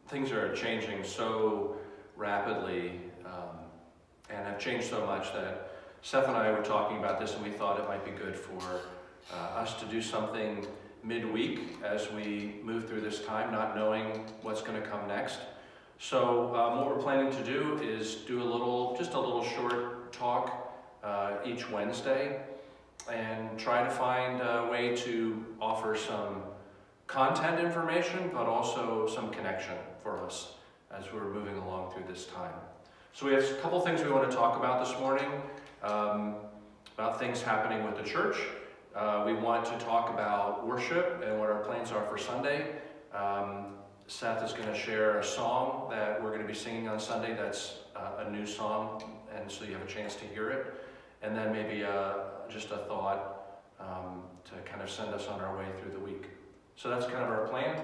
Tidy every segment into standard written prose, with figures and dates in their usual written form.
things are changing so rapidly and have changed so much that Seth and I were talking about this, and we thought it might be good for us to do something midweek as we move through this time, not knowing what's going to come next. So what we're planning to do is do just a little short talk each Wednesday, and try to find a way to offer some content information, but also some connection for us as we're moving along through this time. So we have a couple things we want to talk about this morning, about things happening with the church. We want to talk about worship and what our plans are for Sunday. Seth is going to share a song that we're going to be singing on Sunday that's a new song, and so you have a chance to hear it. And then maybe just a thought to kind of send us on our way through the week. So that's kind of our plan.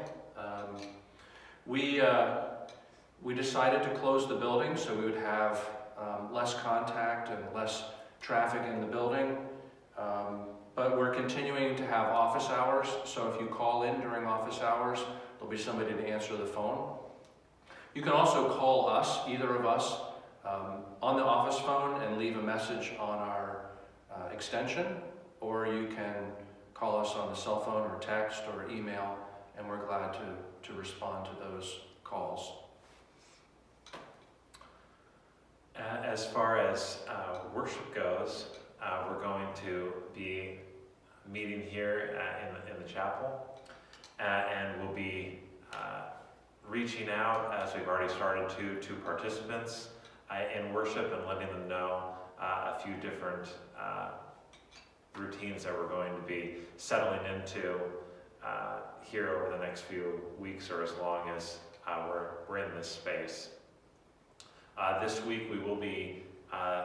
We decided to close the building so we would have less contact and less traffic in the building. But we're continuing to have office hours, so if you call in during office hours, there'll be somebody to answer the phone. You can also call us, either of us, on the office phone and leave a message on our extension, or you can call us on the cell phone or text or email, and we're glad to respond to those calls. As far as worship goes, we're going to be meeting here in the chapel, and we'll be reaching out, as we've already started to participants in worship, and letting them know a few different routines that we're going to be settling into here over the next few weeks, or as long as we're in this space. This week we will be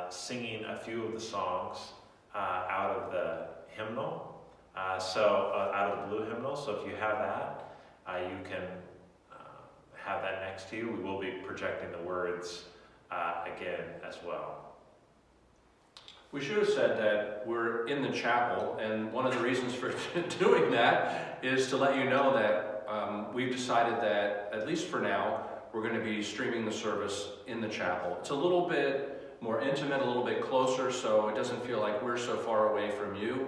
singing a few of the songs out of the hymnal, out of the blue hymnal. So if you have that, you can have that next to you. We will be projecting the words again as well. We should have said that we're in the chapel, and one of the reasons for doing that is to let you know that we've decided that, at least for now, we're going to be streaming the service in the chapel. It's a little bit more intimate, a little bit closer, so it doesn't feel like we're so far away from you.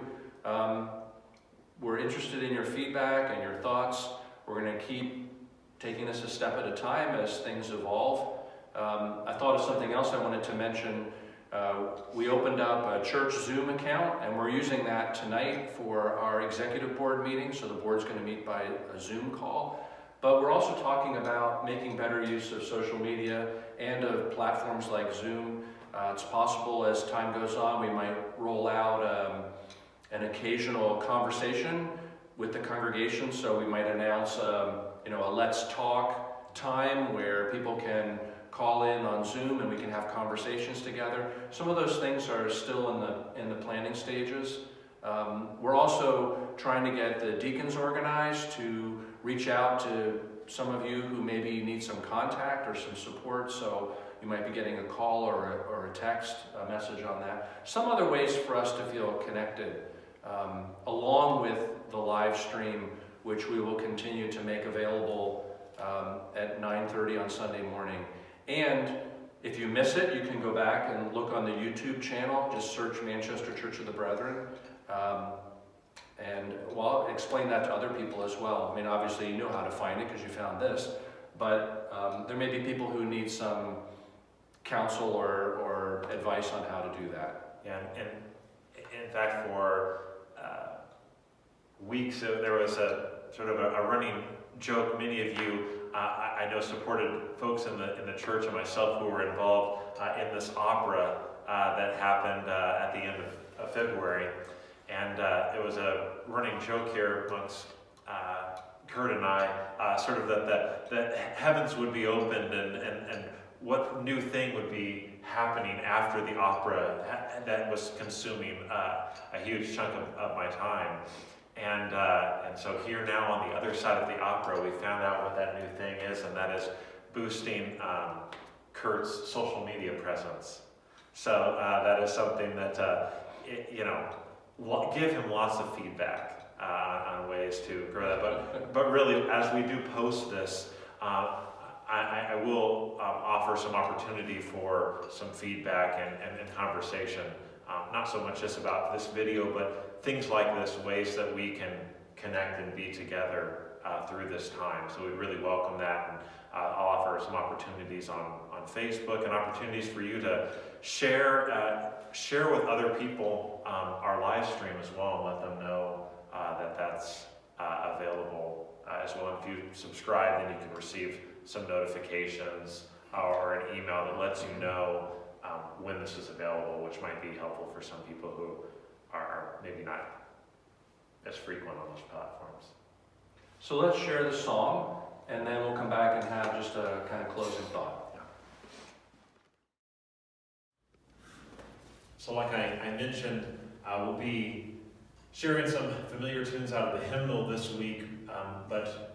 We're interested in your feedback and your thoughts. We're going to keep taking this a step at a time as things evolve. I thought of something else I wanted to mention. We opened up a church Zoom account, and we're using that tonight for our executive board meeting, so the board's going to meet by a Zoom call. But we're also talking about making better use of social media and of platforms like Zoom. It's possible as time goes on we might roll out an occasional conversation with the congregation, so we might announce a Let's Talk time where people can call in on Zoom and we can have conversations together. Some of those things are still in the planning stages. We're also trying to get the deacons organized to reach out to some of you who maybe need some contact or some support, so you might be getting a call or a text message on that. Some other ways for us to feel connected, along with the live stream, which we will continue to make available at 9:30 on Sunday morning. And if you miss it, you can go back and look on the YouTube channel. Just search Manchester Church of the Brethren. And explain that to other people as well. I mean, obviously you know how to find it because you found this, but there may be people who need some counsel or advice on how to do that. Yeah, and in fact, for weeks there was a sort of a running joke. Many of you, I know, supported folks in the church and myself who were involved in this opera that happened at the end of February. And it was a running joke here amongst Kurt and I, sort of that the heavens would be opened and what new thing would be happening after the opera that was consuming a huge chunk of my time. And so here now on the other side of the opera, we found out what that new thing is, and that is boosting Kurt's social media presence. So that is something that, give him lots of feedback on ways to grow that. But really, as we do post this, I will offer some opportunity for some feedback and conversation, not so much just about this video, but things like this, ways that we can connect and be together through this time. So we really welcome that, and I'll offer some opportunities on Facebook and opportunities for you to share with other people our live stream as well, and let them know that that's available as well. If you subscribe, then you can receive some notifications or an email that lets you know when this is available, which might be helpful for some people who are maybe not as frequent on those platforms. So let's share the song, and then we'll come back and have just a kind of closing thought. Yeah. So like I mentioned, we'll be sharing some familiar tunes out of the hymnal this week, but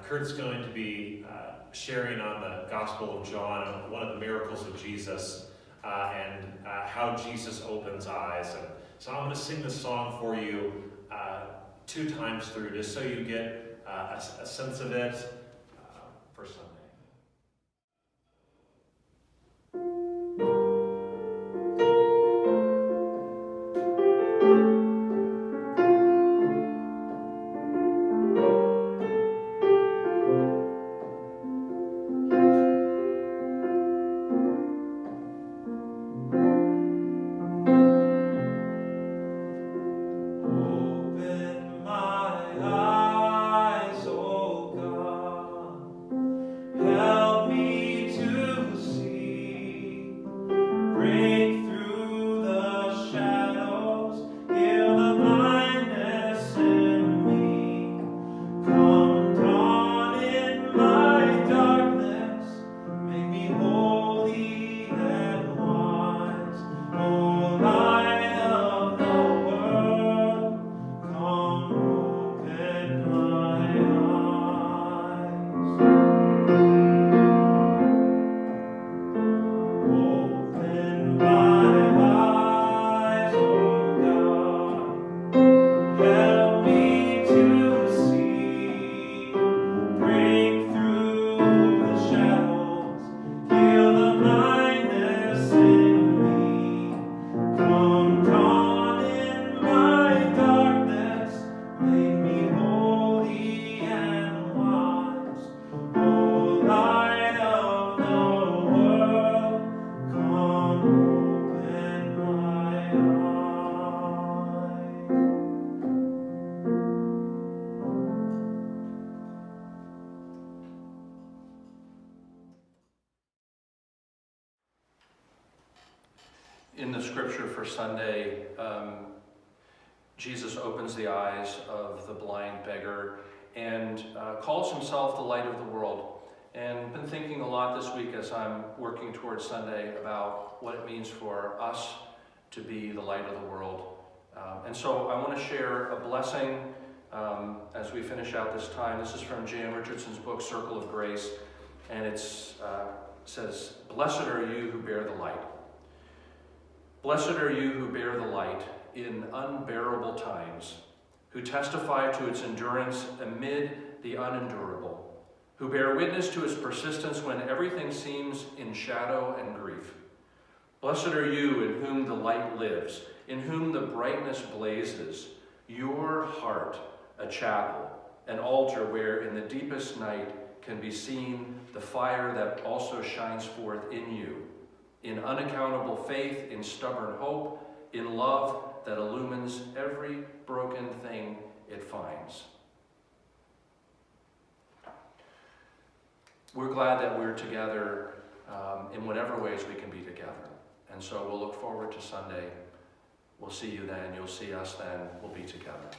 Kurt's going to be sharing on the Gospel of John, one of the miracles of Jesus, and how Jesus opens eyes. And so I'm going to sing this song for you 2 times through, just so you get a sense of it for Sunday. In the scripture for Sunday, Jesus opens the eyes of the blind beggar and calls himself the light of the world. And I've been thinking a lot this week as I'm working towards Sunday about what it means for us to be the light of the world. And so I want to share a blessing as we finish out this time. This is from Jan Richardson's book, Circle of Grace, and it says, "Blessed are you who bear the light. Blessed are you who bear the light in unbearable times, who testify to its endurance amid the unendurable, who bear witness to its persistence when everything seems in shadow and grief. Blessed are you in whom the light lives, in whom the brightness blazes, your heart a chapel, an altar where in the deepest night can be seen the fire that also shines forth in you, in unaccountable faith, in stubborn hope, in love that illumines every broken thing it finds." We're glad that we're together in whatever ways we can be together. And so we'll look forward to Sunday. We'll see you then. You'll see us then. We'll be together.